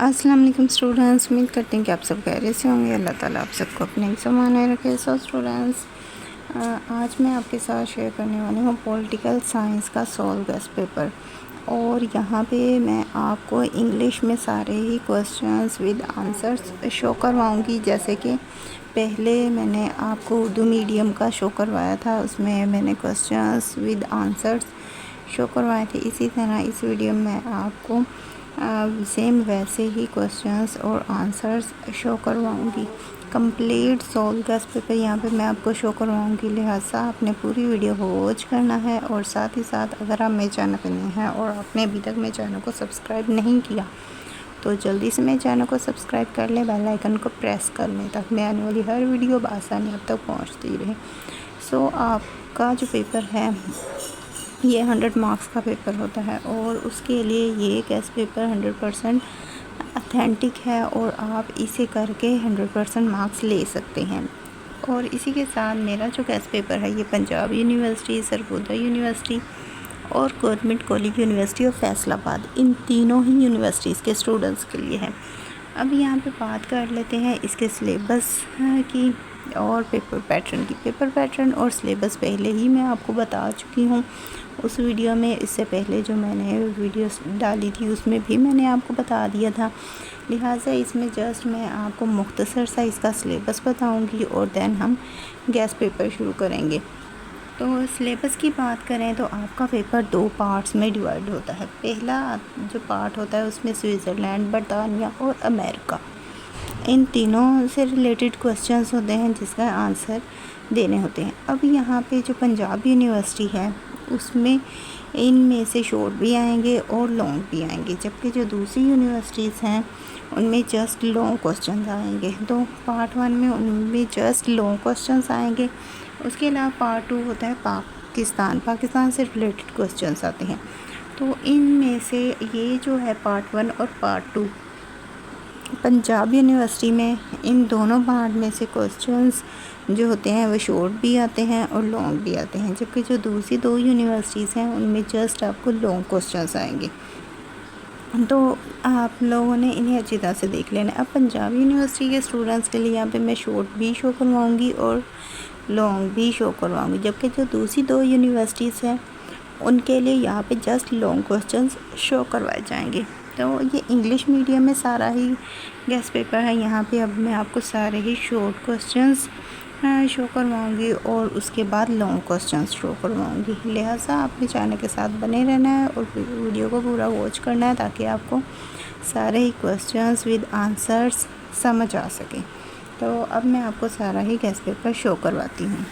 अस्सलाम वालेकुम स्टूडेंट्स, उम्मीद करते हैं कि आप सब खैरियत से होंगे। अल्लाह ताला आप सबको अपने ईमान में रखे। सो स्टूडेंट्स, आज मैं आपके साथ शेयर करने वाली हूँ पॉलिटिकल साइंस का सॉल्व गेस्ट पेपर। और यहाँ पे मैं आपको इंग्लिश में सारे ही क्वेश्चंस विद आंसर्स शो करवाऊँगी। जैसे कि पहले मैंने आपको उर्दू मीडियम का शो करवाया था, उसमें मैंने क्वेश्चंस विद आंसर्स शो करवाए थे। इसी तरह इस वीडियो में आपको सेम वैसे ही क्वेश्चंस और आंसर्स शो करवाऊँगी। कंप्लीट सॉल्व गेस्ट पेपर यहाँ पे मैं आपको शो करवाऊँगी, लिहाजा आपने पूरी वीडियो को वॉच करना है। और साथ ही साथ अगर आप मेरे चैनल पर नए हैं और आपने अभी तक मेरे चैनल को सब्सक्राइब नहीं किया तो जल्दी से मेरे चैनल को सब्सक्राइब कर लें, बेल आइकन को प्रेस कर लें ताकि मैं आने वाली हर वीडियो बआसानी आप तक पहुँचती रहे। सो आपका जो पेपर है ये 100 मार्क्स का पेपर होता है और उसके लिए ये गेस्ट पेपर 100% अथेंटिक है और आप इसे करके 100% मार्क्स ले सकते हैं। और इसी के साथ मेरा जो गेस्ट पेपर है ये पंजाब यूनिवर्सिटी, सरगोदा यूनिवर्सिटी और government college university of Faisalabad, इन तीनों ही यूनिवर्सिटीज़ के स्टूडेंट्स के लिए है। अब यहाँ पे बात कर लेते हैं इसके सिलेबस की और पेपर पैटर्न की। पेपर पैटर्न और सिलेबस पहले ही मैं आपको बता चुकी हूँ उस वीडियो में। इससे पहले जो मैंने वीडियोस डाली थी उसमें भी मैंने आपको बता दिया था, लिहाजा इसमें जस्ट मैं आपको मुख्तसर सा इसका सिलेबस बताऊंगी और देन हम गेस्ट पेपर शुरू करेंगे। तो सिलेबस की बात करें तो आपका पेपर 2 पार्ट्स में डिवाइड होता है। पहला जो पार्ट होता है उसमें स्विट्ज़रलैंड, बरतानिया और अमेरिका, इन तीनों से रिलेटेड क्वेश्चंस होते हैं जिसका आंसर देने होते हैं। अब यहाँ पे जो पंजाब यूनिवर्सिटी है उसमें इनमें से शॉर्ट भी आएंगे और लॉन्ग भी आएंगे, जबकि जो दूसरी यूनिवर्सिटीज़ हैं उनमें जस्ट लॉन्ग क्वेश्चंस आएंगे। तो पार्ट 1 में उनमें जस्ट लॉन्ग क्वेश्चंस आएंगे। उसके अलावा पार्ट 2 होता है पाकिस्तान से रिलेटेड क्वेश्चंस आते हैं। तो इनमें से ये जो है पार्ट 1 और पार्ट 2 पंजाब यूनिवर्सिटी में, इन दोनों पार्ट में से क्वेश्चंस जो होते हैं वो शॉर्ट भी आते हैं और लॉन्ग भी आते हैं, जबकि जो दूसरी 2 यूनिवर्सिटीज़ हैं उनमें जस्ट आपको लॉन्ग क्वेश्चंस आएंगे। तो आप लोगों ने इन्हें अच्छी तरह से देख लेना। अब पंजाब यूनिवर्सिटी के स्टूडेंट्स के लिए यहाँ पे मैं शॉर्ट भी शो करवाऊँगी और लॉन्ग भी शो करवाऊँगी, जबकि जो दूसरी 2 यूनिवर्सिटीज़ हैं उनके लिए यहाँ पे जस्ट लॉन्ग क्वेश्चंस शो करवाए जाएंगे। तो ये इंग्लिश मीडियम में सारा ही गेस्ट पेपर है। यहाँ पे अब मैं आपको सारे ही शॉर्ट क्वेश्चंस शो करवाऊँगी और उसके बाद लॉन्ग क्वेश्चंस शो करवाऊँगी, लिहाजा आपके चैनल के साथ बने रहना है और वीडियो को पूरा वॉच करना है ताकि आपको सारे ही क्वेश्चंस विद आंसर्स समझ आ सके। तो अब मैं आपको सारा ही गेस्ट पेपर शो करवाती हूँ।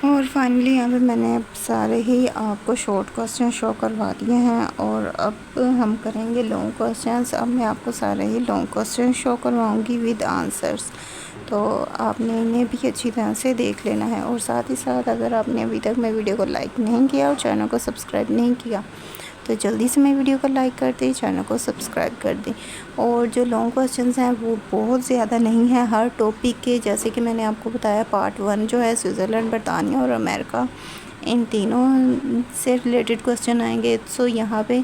और फाइनली यहाँ पे मैंने अब सारे ही आपको शॉर्ट क्वेश्चन शो करवा दिए हैं और अब हम करेंगे लॉन्ग क्वेश्चंस। अब मैं आपको सारे ही लॉन्ग क्वेश्चन शो करवाऊँगी विद आंसर्स, तो आपने इन्हें भी अच्छी तरह से देख लेना है। और साथ ही साथ अगर आपने अभी तक मेरे वीडियो को लाइक नहीं किया और चैनल को सब्सक्राइब नहीं किया तो जल्दी से मेरी वीडियो को लाइक कर दें, चैनल को सब्सक्राइब कर दें। और जो लॉन्ग क्वेश्चंस हैं वो बहुत ज़्यादा नहीं है हर टॉपिक के, जैसे कि मैंने आपको बताया पार्ट 1 जो है स्विट्ज़रलैंड, बरतानिया और अमेरिका, इन तीनों से रिलेटेड क्वेश्चन आएंगे। सो यहाँ पे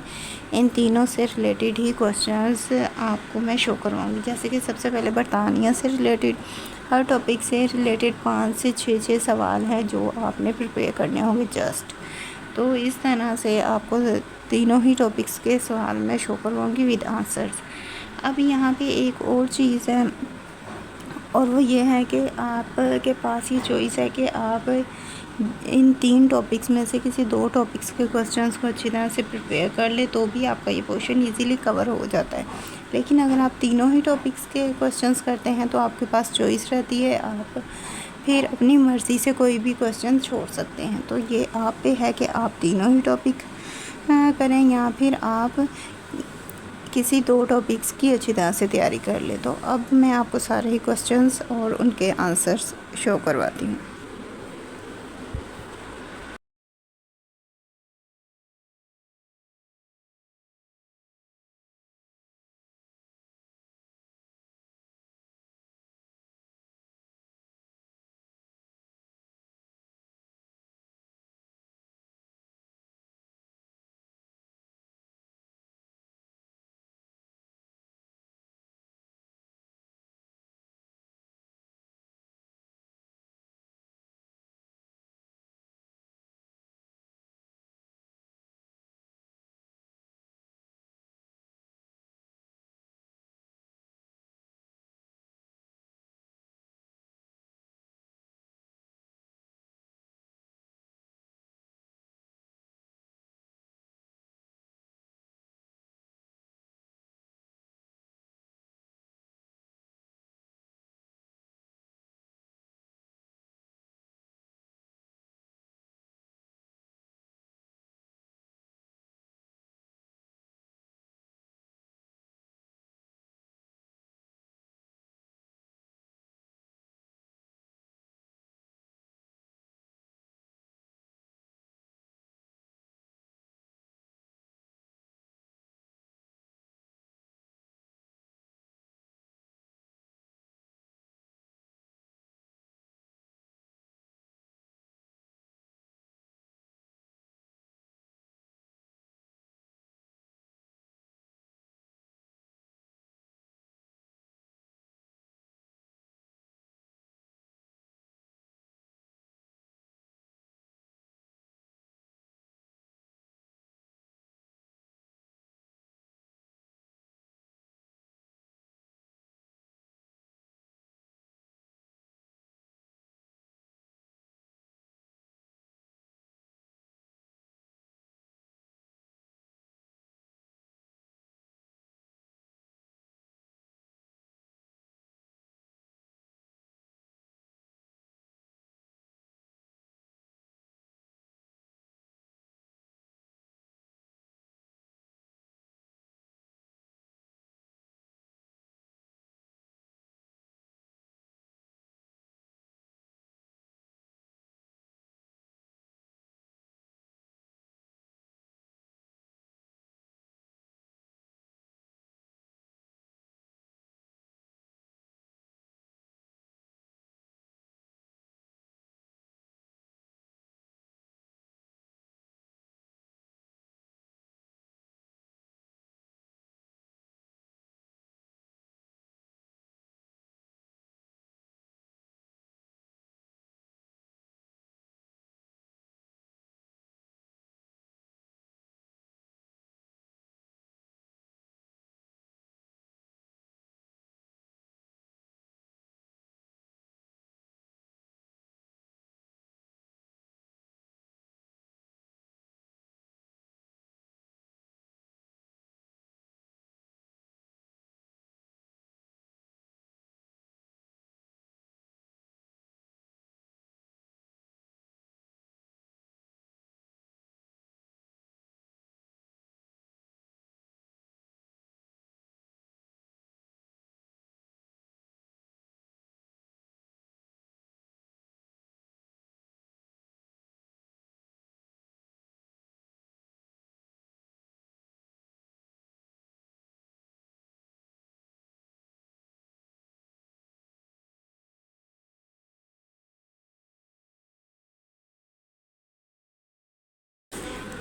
इन तीनों से रिलेटेड ही क्वेश्चंस आपको मैं शो करवाऊँगी। जैसे कि सबसे पहले बरतानिया से रिलेटेड हर टॉपिक से रिलेटेड 5 से 6 सवाल हैं जो आपने प्रिपेयर करने होंगे जस्ट। तो इस तरह से आपको तीनों ही टॉपिक्स के सवाल मैं शो करवाऊँगी विद आंसर्स। अब यहाँ पे एक और चीज़ है और वो ये है कि आपके पास ये चॉइस है कि आप इन 3 टॉपिक्स में से किसी 2 टॉपिक्स के क्वेश्चंस को अच्छी तरह से प्रिपेयर कर ले तो भी आपका ये पोर्शन इजीली कवर हो जाता है। लेकिन अगर आप तीनों ही टॉपिक्स के क्वेश्चंस करते हैं तो आपके पास चॉइस रहती है, आप फिर अपनी मर्ज़ी से कोई भी क्वेश्चन छोड़ सकते हैं। तो ये आप पे है कि आप तीनों ही टॉपिक करें या फिर आप किसी 2 टॉपिक्स की अच्छी तरह से तैयारी कर ले। तो अब मैं आपको सारे ही क्वेश्चंस और उनके आंसर्स शो करवाती हूँ।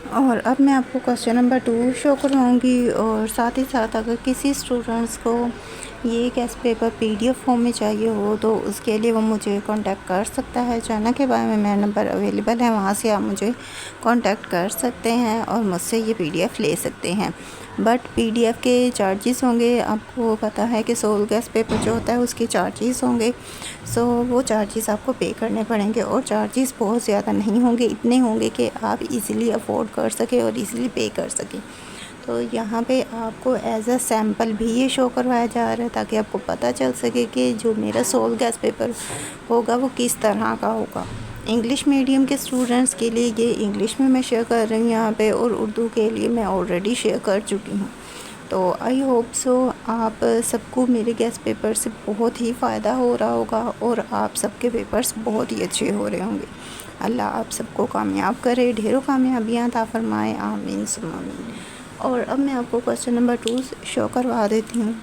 और अब मैं आपको क्वेश्चन नंबर 2 शो करवाऊँगी और साथ ही साथ अगर किसी स्टूडेंट्स को ये गैस पेपर PDF फॉर्म में चाहिए हो तो उसके लिए वो मुझे कांटेक्ट कर सकता है। चैनल के बारे में मेरा नंबर अवेलेबल है, वहाँ से आप मुझे कांटेक्ट कर सकते हैं और मुझसे ये PDF ले सकते हैं। बट PDF के चार्जेस होंगे, आपको पता है कि सोल गैस पेपर जो होता है उसके चार्जेस होंगे। सो वो चार्जेस आपको पे करने पड़ेंगे और चार्जेस बहुत ज़्यादा नहीं होंगे, इतने होंगे कि आप इजीली अफोर्ड कर सकें और इजीली पे कर सकें। तो यहाँ पे आपको एज अ सैम्पल भी ये शो करवाया जा रहा है ताकि आपको पता चल सके कि जो मेरा सोल गैस पेपर होगा वो किस तरह का होगा। इंग्लिश मीडियम के स्टूडेंट्स के लिए ये इंग्लिश में मैं शेयर कर रही हूँ यहाँ पे, और उर्दू के लिए मैं ऑलरेडी शेयर कर चुकी हूँ। तो आई होप सो आप सबको मेरे गैस पेपर से बहुत ही फ़ायदा हो रहा होगा और आप सबके पेपर्स बहुत ही अच्छे हो रहे होंगे। अल्लाह आप सबको कामयाब करे, ढेरों कामयाबियाँ अता फरमाए, आमीन सुम्मा आमीन। और अब मैं आपको क्वेश्चन नंबर 2 शो करवा देती हूँ।